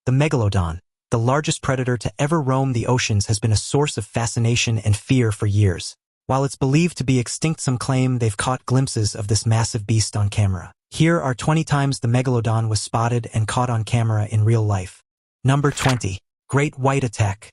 The Megalodon, the largest predator to ever roam the oceans, has been a source of fascination and fear for years. While it's believed to be extinct, some claim they've caught glimpses of this massive beast on camera. Here are 20 times the Megalodon was spotted and caught on camera in real life. Number 20. Great White Attack.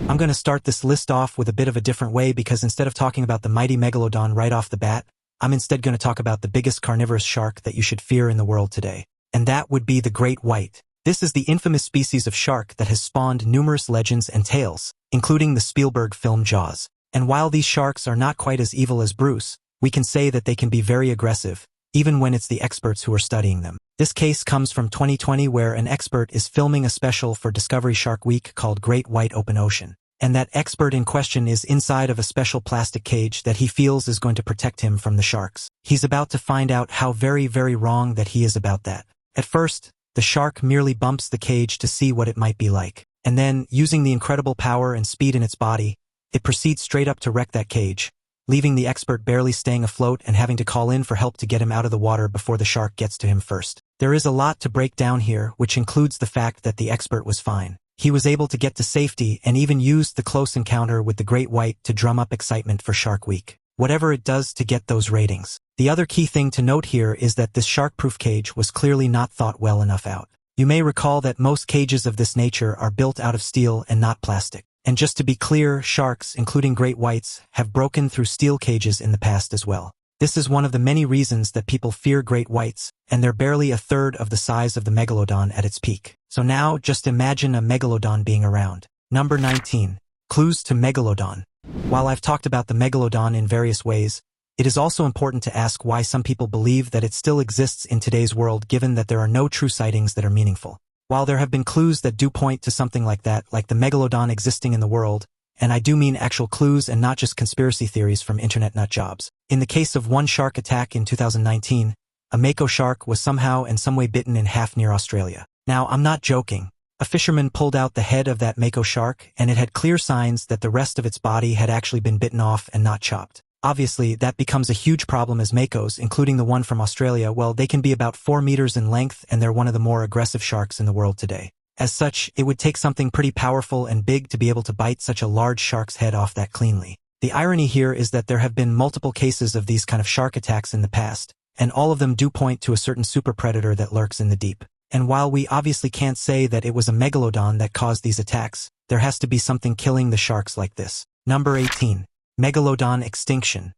I'm going to start this list off with a bit of a different way, because instead of talking about the mighty Megalodon right off the bat, I'm instead going to talk about the biggest carnivorous shark that you should fear in the world today. And that would be the great white. This is the infamous species of shark that has spawned numerous legends and tales, including the Spielberg film Jaws. And while these sharks are not quite as evil as Bruce, we can say that they can be very aggressive, even when it's the experts who are studying them. This case comes from 2020, where an expert is filming a special for Discovery Shark Week called Great White Open Ocean. And that expert in question is inside of a special plastic cage that he feels is going to protect him from the sharks. He's about to find out how very, very wrong that he is about that. At first, the shark merely bumps the cage to see what it might be like. And then, using the incredible power and speed in its body, it proceeds straight up to wreck that cage, leaving the expert barely staying afloat and having to call in for help to get him out of the water before the shark gets to him first. There is a lot to break down here, which includes the fact that the expert was fine. He was able to get to safety and even used the close encounter with the great white to drum up excitement for Shark Week. Whatever it does to get those ratings. The other key thing to note here is that this shark-proof cage was clearly not thought well enough out. You may recall that most cages of this nature are built out of steel and not plastic. And just to be clear, sharks, including great whites, have broken through steel cages in the past as well. This is one of the many reasons that people fear great whites, and they're barely a third of the size of the Megalodon at its peak. So now, just imagine a Megalodon being around. Number 19. Clues to Megalodon. While I've talked about the Megalodon in various ways, it is also important to ask why some people believe that it still exists in today's world, given that there are no true sightings that are meaningful. While there have been clues that do point to something like that, like the Megalodon existing in the world, and I do mean actual clues and not just conspiracy theories from internet nut jobs. In the case of one shark attack in 2019, a mako shark was somehow and some way bitten in half near Australia. Now, I'm not joking. A fisherman pulled out the head of that mako shark, and it had clear signs that the rest of its body had actually been bitten off and not chopped. Obviously, that becomes a huge problem, as makos, including the one from Australia, well, they can be about 4 meters in length, and they're one of the more aggressive sharks in the world today. As such, it would take something pretty powerful and big to be able to bite such a large shark's head off that cleanly. The irony here is that there have been multiple cases of these kind of shark attacks in the past, and all of them do point to a certain super predator that lurks in the deep. And while we obviously can't say that it was a Megalodon that caused these attacks, there has to be something killing the sharks like this. Number 18. Megalodon Extinction.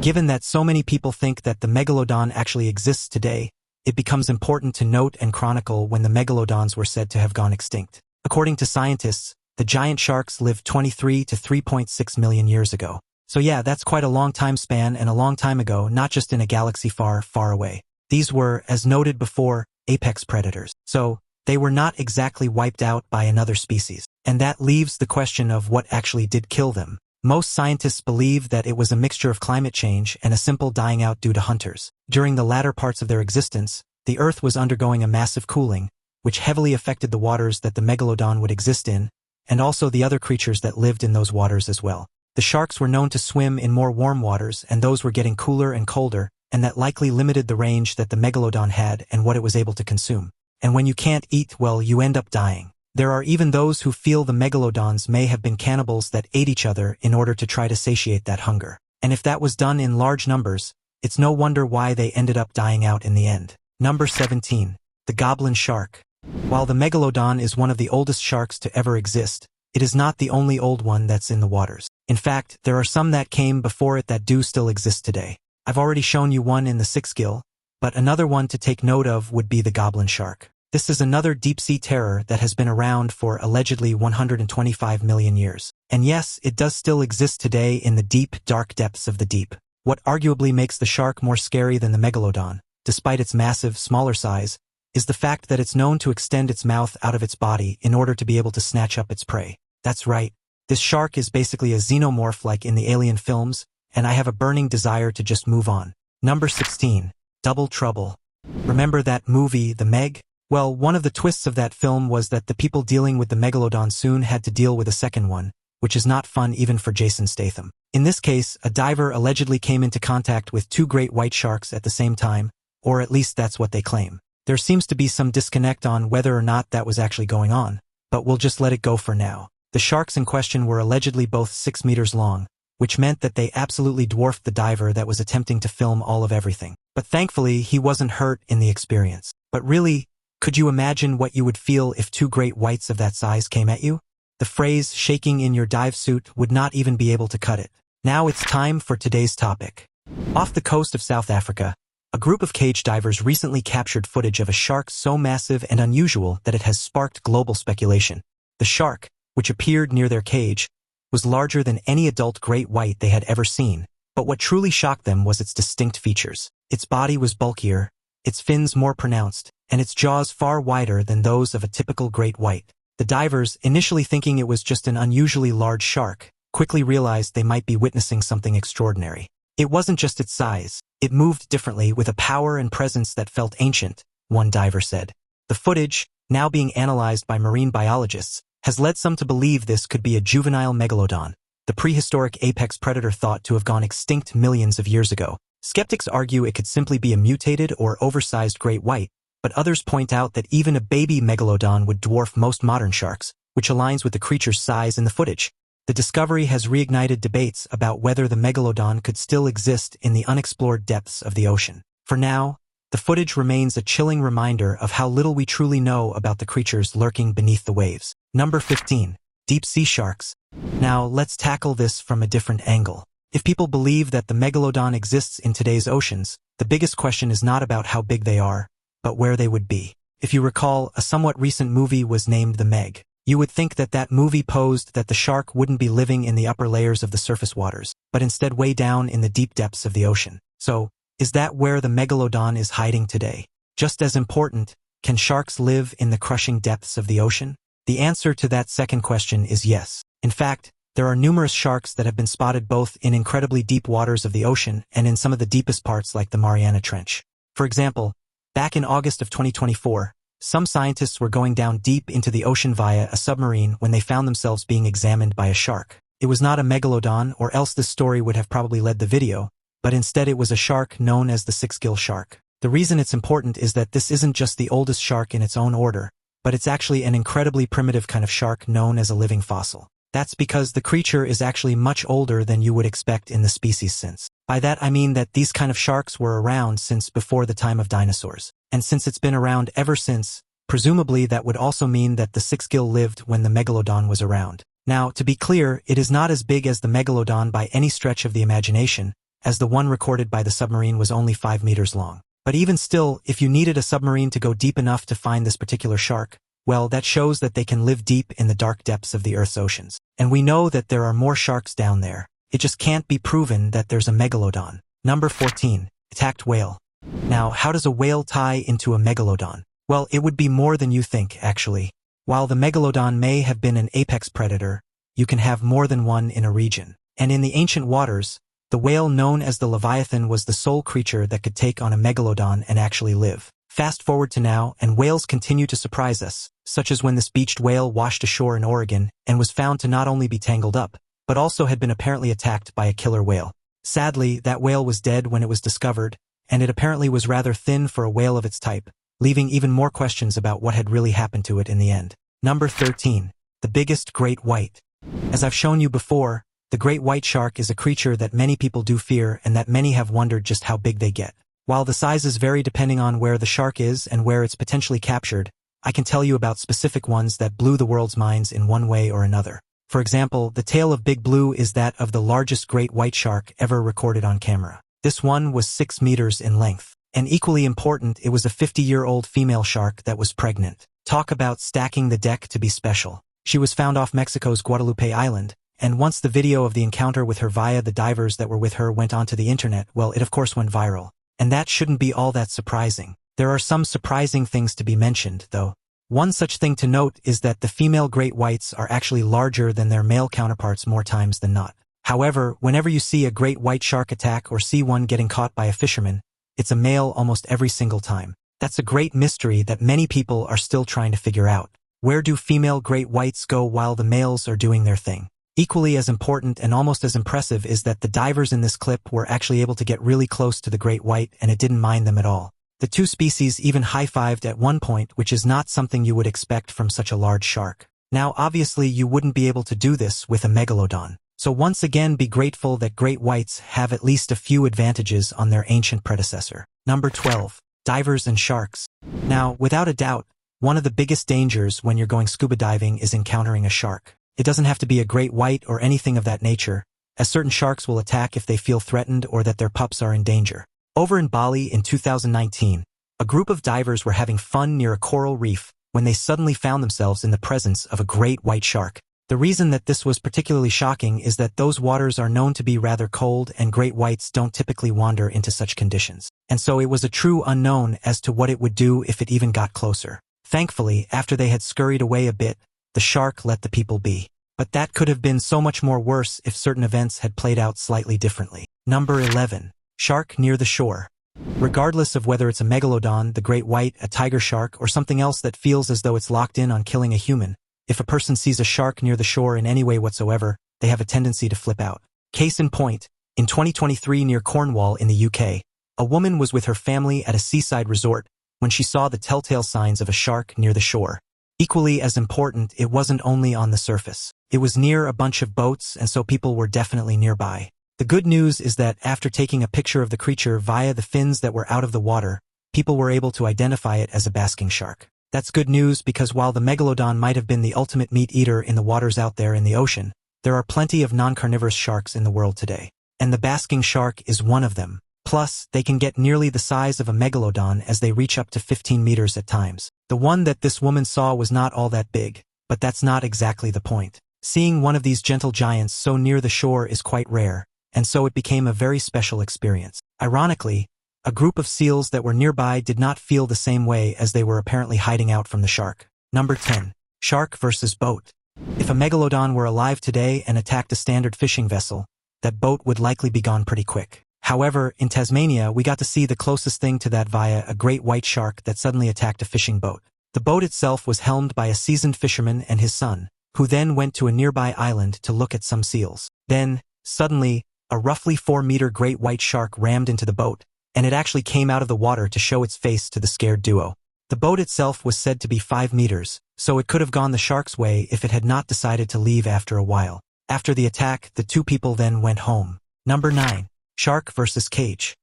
Given that so many people think that the Megalodon actually exists today, it becomes important to note and chronicle when the Megalodons were said to have gone extinct. According to scientists, the giant sharks lived 23 to 3.6 million years ago. So yeah, that's quite a long time span, and a long time ago, not just in a galaxy far, far away. These were, as noted before, apex predators. So, they were not exactly wiped out by another species. And that leaves the question of what actually did kill them. Most scientists believe that it was a mixture of climate change and a simple dying out due to hunters. During the latter parts of their existence, the Earth was undergoing a massive cooling, which heavily affected the waters that the Megalodon would exist in, and also the other creatures that lived in those waters as well. The sharks were known to swim in more warm waters, and those were getting cooler and colder, and that likely limited the range that the Megalodon had and what it was able to consume. And when you can't eat, well, you end up dying. There are even those who feel the Megalodons may have been cannibals that ate each other in order to try to satiate that hunger. And if that was done in large numbers, it's no wonder why they ended up dying out in the end. Number 17. The Goblin Shark. While the Megalodon is one of the oldest sharks to ever exist, it is not the only old one that's in the waters. In fact, there are some that came before it that do still exist today. I've already shown you one in the 6th gill, but another one to take note of would be the Goblin Shark. This is another deep-sea terror that has been around for allegedly 125 million years. And yes, it does still exist today in the deep, dark depths of the deep. What arguably makes the shark more scary than the Megalodon, despite its massive, smaller size, is the fact that it's known to extend its mouth out of its body in order to be able to snatch up its prey. That's right. This shark is basically a xenomorph like in the Alien films, and I have a burning desire to just move on. Number 16. Double Trouble. Remember that movie, The Meg? Well, one of the twists of that film was that the people dealing with the Megalodon soon had to deal with a second one, which is not fun even for Jason Statham. In this case, a diver allegedly came into contact with 2 great white sharks at the same time, or at least that's what they claim. There seems to be some disconnect on whether or not that was actually going on, but we'll just let it go for now. The sharks in question were allegedly both 6 meters long, which meant that they absolutely dwarfed the diver that was attempting to film all of everything. But thankfully, he wasn't hurt in the experience. But really, could you imagine what you would feel if two great whites of that size came at you? The phrase shaking in your dive suit would not even be able to cut it. Now it's time for today's topic. Off the coast of South Africa, a group of cage divers recently captured footage of a shark so massive and unusual that it has sparked global speculation. The shark, which appeared near their cage, was larger than any adult great white they had ever seen, but what truly shocked them was its distinct features. Its body was bulkier, its fins more pronounced, and its jaws far wider than those of a typical great white. The divers, initially thinking it was just an unusually large shark, quickly realized they might be witnessing something extraordinary. It wasn't just its size, it moved differently with a power and presence that felt ancient, one diver said. The footage, now being analyzed by marine biologists, has led some to believe this could be a juvenile megalodon, the prehistoric apex predator thought to have gone extinct millions of years ago. Skeptics argue it could simply be a mutated or oversized great white, but others point out that even a baby megalodon would dwarf most modern sharks, which aligns with the creature's size in the footage. The discovery has reignited debates about whether the megalodon could still exist in the unexplored depths of the ocean. For now, the footage remains a chilling reminder of how little we truly know about the creatures lurking beneath the waves. Number 15. Deep sea sharks. Now, let's tackle this from a different angle. If people believe that the megalodon exists in today's oceans, the biggest question is not about how big they are, but where they would be. If you recall, a somewhat recent movie was named The Meg. You would think that that movie posed that the shark wouldn't be living in the upper layers of the surface waters, but instead way down in the deep depths of the ocean. So, is that where the megalodon is hiding today? Just as important, can sharks live in the crushing depths of the ocean? The answer to that second question is yes. In fact, there are numerous sharks that have been spotted both in incredibly deep waters of the ocean and in some of the deepest parts like the Mariana Trench. For example, back in August of 2024, some scientists were going down deep into the ocean via a submarine when they found themselves being examined by a shark. It was not a megalodon, or else this story would have probably led the video, but instead it was a shark known as the six-gill shark. The reason it's important is that this isn't just the oldest shark in its own order, but it's actually an incredibly primitive kind of shark known as a living fossil. That's because the creature is actually much older than you would expect in the species since. By that I mean that these kind of sharks were around since before the time of dinosaurs. And since it's been around ever since, presumably that would also mean that the six-gill lived when the megalodon was around. Now, to be clear, it is not as big as the megalodon by any stretch of the imagination, as the one recorded by the submarine was only 5 meters long. But even still, if you needed a submarine to go deep enough to find this particular shark, well, that shows that they can live deep in the dark depths of the Earth's oceans. And we know that there are more sharks down there. It just can't be proven that there's a megalodon. Number 14. Attacked whale. Now, how does a whale tie into a megalodon? Well, it would be more than you think, actually. While the megalodon may have been an apex predator, you can have more than one in a region. And in the ancient waters, the whale known as the Leviathan was the sole creature that could take on a megalodon and actually live. Fast forward to now, and whales continue to surprise us, such as when this beached whale washed ashore in Oregon and was found to not only be tangled up, but also had been apparently attacked by a killer whale. Sadly, that whale was dead when it was discovered, and it apparently was rather thin for a whale of its type, leaving even more questions about what had really happened to it in the end. Number 13. The biggest great white. As I've shown you before, the great white shark is a creature that many people do fear and that many have wondered just how big they get. While the sizes vary depending on where the shark is and where it's potentially captured, I can tell you about specific ones that blew the world's minds in one way or another. For example, the tail of Big Blue is that of the largest great white shark ever recorded on camera. This one was 6 meters in length. And equally important, it was a 50-year-old female shark that was pregnant. Talk about stacking the deck to be special. She was found off Mexico's Guadalupe Island, and once the video of the encounter with her via the divers that were with her went onto the internet, well, it of course went viral. And that shouldn't be all that surprising. There are some surprising things to be mentioned, though. One such thing to note is that the female great whites are actually larger than their male counterparts more times than not. However, whenever you see a great white shark attack or see one getting caught by a fisherman, it's a male almost every single time. That's a great mystery that many people are still trying to figure out. Where do female great whites go while the males are doing their thing? Equally as important and almost as impressive is that the divers in this clip were actually able to get really close to the great white and it didn't mind them at all. The two species even high-fived at one point, which is not something you would expect from such a large shark. Now obviously you wouldn't be able to do this with a megalodon. So once again be grateful that great whites have at least a few advantages on their ancient predecessor. Number 12. Divers and sharks. Now, without a doubt, one of the biggest dangers when you're going scuba diving is encountering a shark. It doesn't have to be a great white or anything of that nature, as certain sharks will attack if they feel threatened or that their pups are in danger. Over in Bali in 2019, a group of divers were having fun near a coral reef when they suddenly found themselves in the presence of a great white shark. The reason that this was particularly shocking is that those waters are known to be rather cold and great whites don't typically wander into such conditions. And so it was a true unknown as to what it would do if it even got closer. Thankfully, after they had scurried away a bit, the shark let the people be. But that could have been so much more worse if certain events had played out slightly differently. Number 11. Shark near the shore. Regardless of whether it's a megalodon, the great white, a tiger shark, or something else that feels as though it's locked in on killing a human, if a person sees a shark near the shore in any way whatsoever, they have a tendency to flip out. Case in point, in 2023 near Cornwall in the UK, a woman was with her family at a seaside resort when she saw the telltale signs of a shark near the shore. Equally as important, it wasn't only on the surface. It was near a bunch of boats, and so people were definitely nearby. The good news is that after taking a picture of the creature via the fins that were out of the water, people were able to identify it as a basking shark. That's good news because while the megalodon might have been the ultimate meat eater in the waters out there in the ocean, there are plenty of non-carnivorous sharks in the world today. And the basking shark is one of them. Plus, they can get nearly the size of a megalodon as they reach up to 15 meters at times. The one that this woman saw was not all that big, but that's not exactly the point. Seeing one of these gentle giants so near the shore is quite rare, and so it became a very special experience. Ironically, a group of seals that were nearby did not feel the same way as they were apparently hiding out from the shark. Number 10. Shark versus boat. If a megalodon were alive today and attacked a standard fishing vessel, that boat would likely be gone pretty quick. However, in Tasmania, we got to see the closest thing to that via a great white shark that suddenly attacked a fishing boat. The boat itself was helmed by a seasoned fisherman and his son, who then went to a nearby island to look at some seals. Then, suddenly, a roughly 4-meter great white shark rammed into the boat, and it actually came out of the water to show its face to the scared duo. The boat itself was said to be 5 meters, so it could have gone the shark's way if it had not decided to leave after a while. After the attack, the two people then went home. Number 9. Shark versus cage.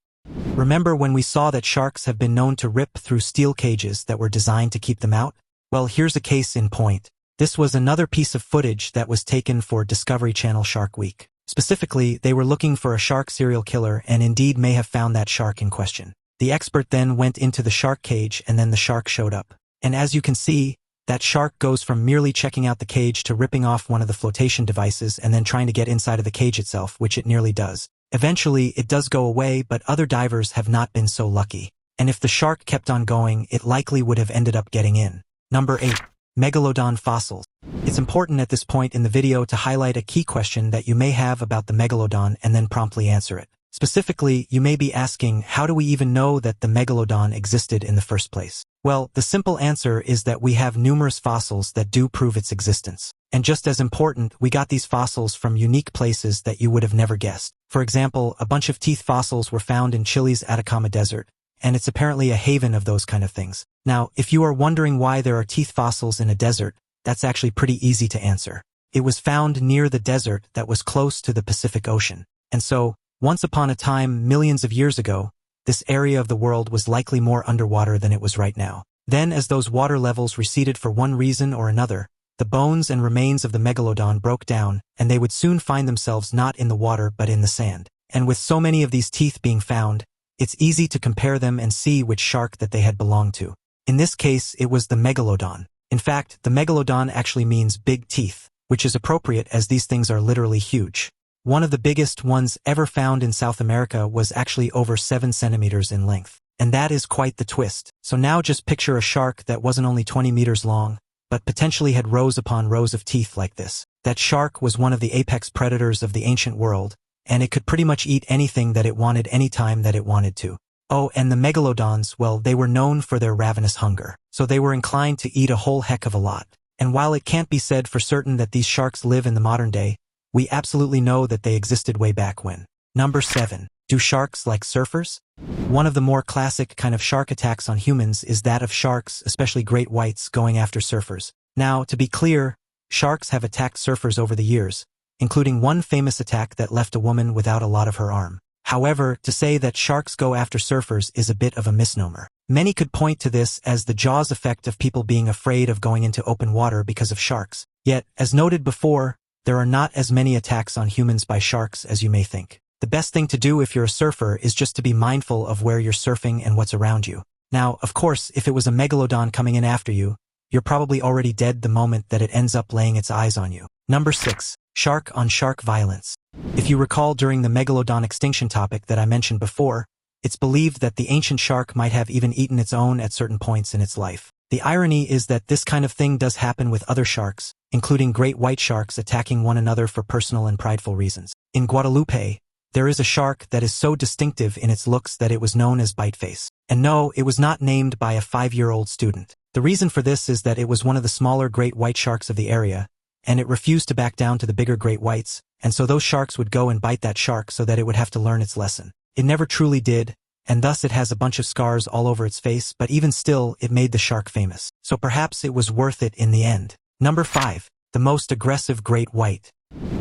Remember when we saw that sharks have been known to rip through steel cages that were designed to keep them out? Well, here's a case in point. This was another piece of footage that was taken for Discovery Channel Shark Week. Specifically, they were looking for a shark serial killer and indeed may have found that shark in question. The expert then went into the shark cage and then the shark showed up. And as you can see, that shark goes from merely checking out the cage to ripping off one of the flotation devices and then trying to get inside of the cage itself, which it nearly does. Eventually, it does go away, but other divers have not been so lucky. And if the shark kept on going, it likely would have ended up getting in. Number 8. Megalodon fossils. It's important at this point in the video to highlight a key question that you may have about the megalodon and then promptly answer it. Specifically, you may be asking, how do we even know that the megalodon existed in the first place? Well, the simple answer is that we have numerous fossils that do prove its existence. And just as important, we got these fossils from unique places that you would have never guessed. For example, a bunch of teeth fossils were found in Chile's Atacama Desert, and it's apparently a haven of those kind of things. Now, if you are wondering why there are teeth fossils in a desert, that's actually pretty easy to answer. It was found near the desert that was close to the Pacific Ocean. And so, once upon a time, millions of years ago, this area of the world was likely more underwater than it was right now. Then, as those water levels receded for one reason or another, the bones and remains of the megalodon broke down, and they would soon find themselves not in the water but in the sand. And with so many of these teeth being found, it's easy to compare them and see which shark that they had belonged to. In this case, it was the megalodon. In fact, the megalodon actually means big teeth, which is appropriate as these things are literally huge. One of the biggest ones ever found in South America was actually over 7 centimeters in length. And that is quite the twist. So now just picture a shark that wasn't only 20 meters long, but potentially had rows upon rows of teeth like this. That shark was one of the apex predators of the ancient world, and it could pretty much eat anything that it wanted anytime that it wanted to. Oh, and the megalodons, well, they were known for their ravenous hunger, so they were inclined to eat a whole heck of a lot. And while it can't be said for certain that these sharks live in the modern day, we absolutely know that they existed way back when. Number 7. Do sharks like surfers? One of the more classic kind of shark attacks on humans is that of sharks, especially great whites, going after surfers. Now, to be clear, sharks have attacked surfers over the years, including one famous attack that left a woman without a lot of her arm. However, to say that sharks go after surfers is a bit of a misnomer. Many could point to this as the Jaws effect of people being afraid of going into open water because of sharks. Yet, as noted before, there are not as many attacks on humans by sharks as you may think. The best thing to do if you're a surfer is just to be mindful of where you're surfing and what's around you. Now, of course, if it was a megalodon coming in after you, you're probably already dead the moment that it ends up laying its eyes on you. Number 6. Shark on shark violence. If you recall during the Megalodon Extinction topic that I mentioned before, it's believed that the ancient shark might have even eaten its own at certain points in its life. The irony is that this kind of thing does happen with other sharks, including great white sharks attacking one another for personal and prideful reasons. In Guadalupe, there is a shark that is so distinctive in its looks that it was known as Biteface. And no, it was not named by a 5-year-old student. The reason for this is that it was one of the smaller great white sharks of the area, and it refused to back down to the bigger great whites, and so those sharks would go and bite that shark so that it would have to learn its lesson. It never truly did, and thus it has a bunch of scars all over its face, but even still, it made the shark famous. So perhaps it was worth it in the end. Number 5. The most aggressive great white.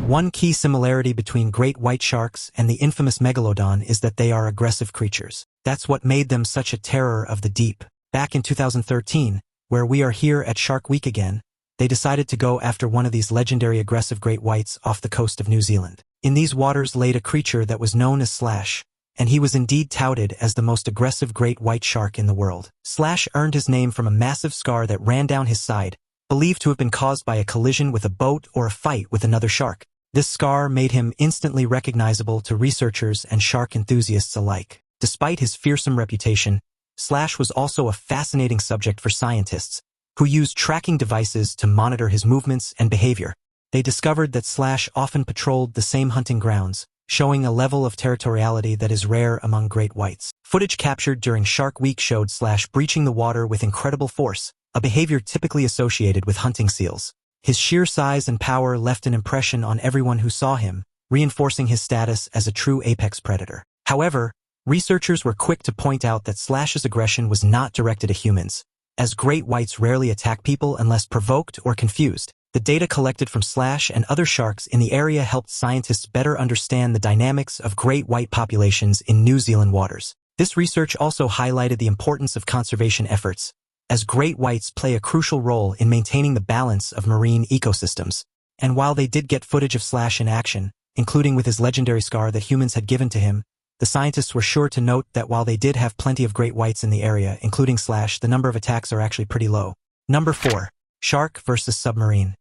One key similarity between great white sharks and the infamous Megalodon is that they are aggressive creatures. That's what made them such a terror of the deep. Back in 2013, where we are here at Shark Week again, they decided to go after one of these legendary aggressive great whites off the coast of New Zealand. In these waters laid a creature that was known as Slash, and he was indeed touted as the most aggressive great white shark in the world. Slash earned his name from a massive scar that ran down his side, believed to have been caused by a collision with a boat or a fight with another shark. This scar made him instantly recognizable to researchers and shark enthusiasts alike. Despite his fearsome reputation, Slash was also a fascinating subject for scientists, who used tracking devices to monitor his movements and behavior. They discovered that Slash often patrolled the same hunting grounds, showing a level of territoriality that is rare among great whites. Footage captured during Shark Week showed Slash breaching the water with incredible force, a behavior typically associated with hunting seals. His sheer size and power left an impression on everyone who saw him, reinforcing his status as a true apex predator. However, researchers were quick to point out that Slash's aggression was not directed at humans, as great whites rarely attack people unless provoked or confused. The data collected from Slash and other sharks in the area helped scientists better understand the dynamics of great white populations in New Zealand waters. This research also highlighted the importance of conservation efforts, as great whites play a crucial role in maintaining the balance of marine ecosystems. And while they did get footage of Slash in action, including with his legendary scar that humans had given to him, the scientists were sure to note that while they did have plenty of great whites in the area, including Slash, the number of attacks are actually pretty low. Number 4. Shark versus submarine.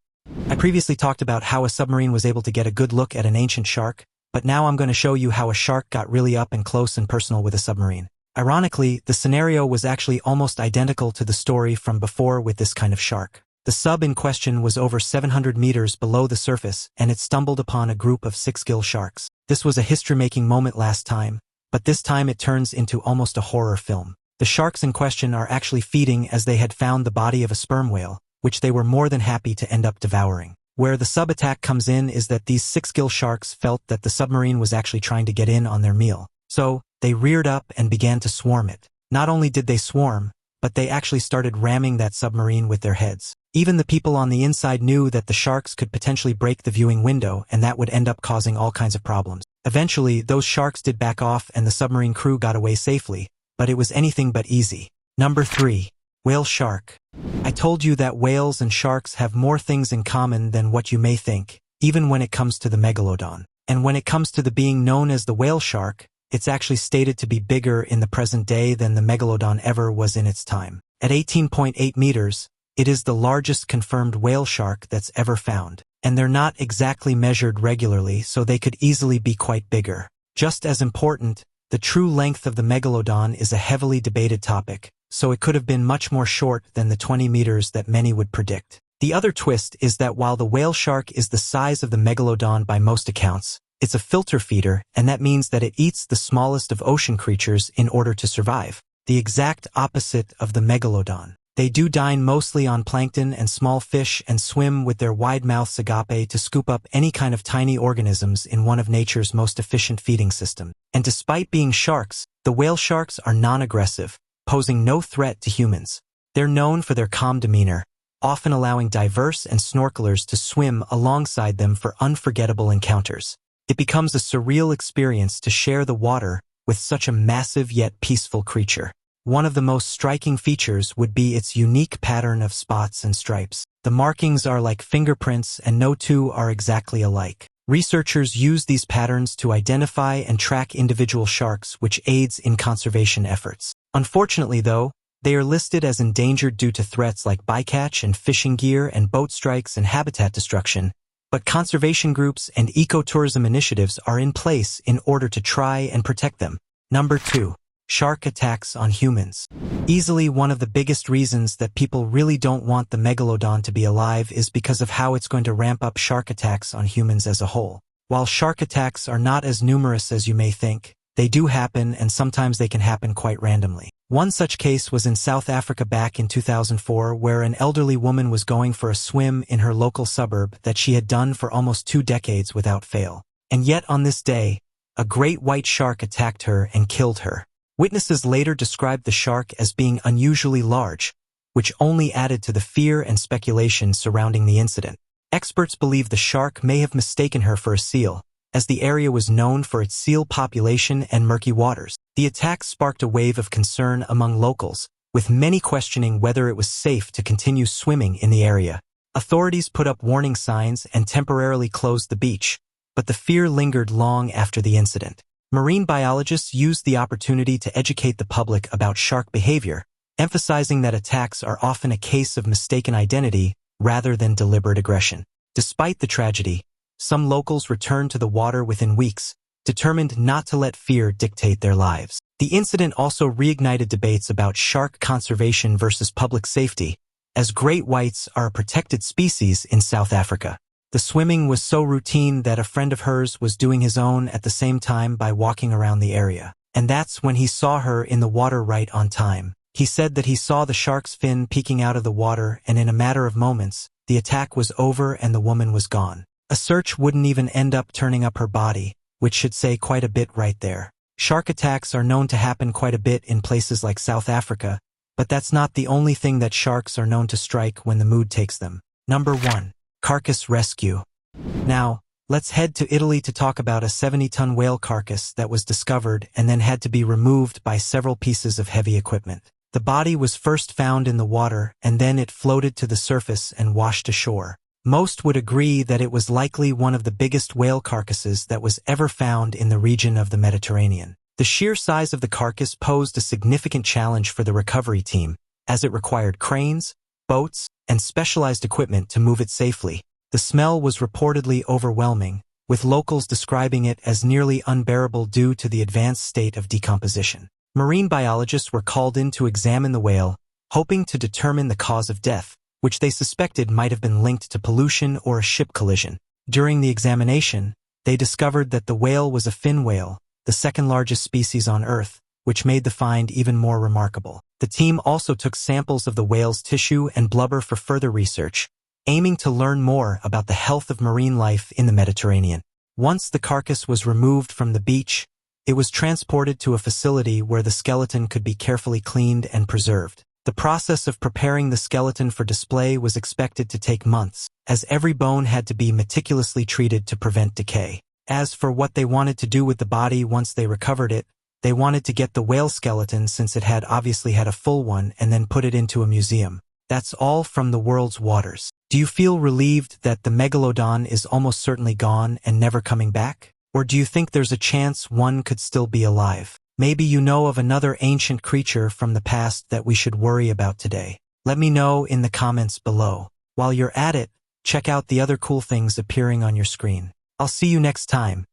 I previously talked about how a submarine was able to get a good look at an ancient shark, but now I'm going to show you how a shark got really up and close and personal with a submarine. Ironically, the scenario was actually almost identical to the story from before with this kind of shark. The sub in question was over 700 meters below the surface, and it stumbled upon a group of 6-gill sharks. This was a history-making moment last time, but this time it turns into almost a horror film. The sharks in question are actually feeding as they had found the body of a sperm whale, which they were more than happy to end up devouring. Where the sub-attack comes in is that these 6-gill sharks felt that the submarine was actually trying to get in on their meal. So, they reared up and began to swarm it. Not only did they swarm, but they actually started ramming that submarine with their heads. Even the people on the inside knew that the sharks could potentially break the viewing window, and that would end up causing all kinds of problems. Eventually, those sharks did back off and the submarine crew got away safely, but it was anything but easy. Number 3. Whale shark. I told you that whales and sharks have more things in common than what you may think, even when it comes to the Megalodon. And when it comes to the being known as the whale shark, it's actually stated to be bigger in the present day than the Megalodon ever was in its time. At 18.8 meters, it is the largest confirmed whale shark that's ever found. And they're not exactly measured regularly, so they could easily be quite bigger. Just as important, the true length of the Megalodon is a heavily debated topic, so it could have been much more short than the 20 meters that many would predict. The other twist is that while the whale shark is the size of the Megalodon by most accounts, it's a filter feeder, and that means that it eats the smallest of ocean creatures in order to survive. The exact opposite of the Megalodon. They do dine mostly on plankton and small fish and swim with their wide mouths agape to scoop up any kind of tiny organisms in one of nature's most efficient feeding systems. And despite being sharks, the whale sharks are non-aggressive, posing no threat to humans. They're known for their calm demeanor, often allowing divers and snorkelers to swim alongside them for unforgettable encounters. It becomes a surreal experience to share the water with such a massive yet peaceful creature. One of the most striking features would be its unique pattern of spots and stripes. The markings are like fingerprints and no two are exactly alike. Researchers use these patterns to identify and track individual sharks, which aids in conservation efforts. Unfortunately, though, they are listed as endangered due to threats like bycatch and fishing gear and boat strikes and habitat destruction, but conservation groups and ecotourism initiatives are in place in order to try and protect them. Number 2. Shark attacks on humans. Easily one of the biggest reasons that people really don't want the Megalodon to be alive is because of how it's going to ramp up shark attacks on humans as a whole. While shark attacks are not as numerous as you may think, they do happen, and sometimes they can happen quite randomly. One such case was in South Africa back in 2004, where an elderly woman was going for a swim in her local suburb that she had done for almost 2 decades without fail. And yet on this day, a great white shark attacked her and killed her. Witnesses later described the shark as being unusually large, which only added to the fear and speculation surrounding the incident. Experts believe the shark may have mistaken her for a seal, as the area was known for its seal population and murky waters. The attack sparked a wave of concern among locals, with many questioning whether it was safe to continue swimming in the area. Authorities put up warning signs and temporarily closed the beach, but the fear lingered long after the incident. Marine biologists used the opportunity to educate the public about shark behavior, emphasizing that attacks are often a case of mistaken identity rather than deliberate aggression. Despite the tragedy, some locals returned to the water within weeks, determined not to let fear dictate their lives. The incident also reignited debates about shark conservation versus public safety, as great whites are a protected species in South Africa. The swimming was so routine that a friend of hers was doing his own at the same time by walking around the area. And that's when he saw her in the water right on time. He said that he saw the shark's fin peeking out of the water, and in a matter of moments, the attack was over and the woman was gone. A search wouldn't even end up turning up her body, which should say quite a bit right there. Shark attacks are known to happen quite a bit in places like South Africa, but that's not the only thing that sharks are known to strike when the mood takes them. Number 1. Carcass rescue. Now, let's head to Italy to talk about a 70-ton whale carcass that was discovered and then had to be removed by several pieces of heavy equipment. The body was first found in the water, and then it floated to the surface and washed ashore. Most would agree that it was likely one of the biggest whale carcasses that was ever found in the region of the Mediterranean. The sheer size of the carcass posed a significant challenge for the recovery team, as it required cranes, boats, and specialized equipment to move it safely. The smell was reportedly overwhelming, with locals describing it as nearly unbearable due to the advanced state of decomposition. Marine biologists were called in to examine the whale, hoping to determine the cause of death, which they suspected might have been linked to pollution or a ship collision. During the examination, they discovered that the whale was a fin whale, the second largest species on Earth, which made the find even more remarkable. The team also took samples of the whale's tissue and blubber for further research, aiming to learn more about the health of marine life in the Mediterranean. Once the carcass was removed from the beach, it was transported to a facility where the skeleton could be carefully cleaned and preserved. The process of preparing the skeleton for display was expected to take months, as every bone had to be meticulously treated to prevent decay. As for what they wanted to do with the body once they recovered it, they wanted to get the whale skeleton, since it had obviously had a full one, and then put it into a museum. That's all from the world's waters. Do you feel relieved that the Megalodon is almost certainly gone and never coming back? Or do you think there's a chance one could still be alive? Maybe you know of another ancient creature from the past that we should worry about today. Let me know in the comments below. While you're at it, check out the other cool things appearing on your screen. I'll see you next time.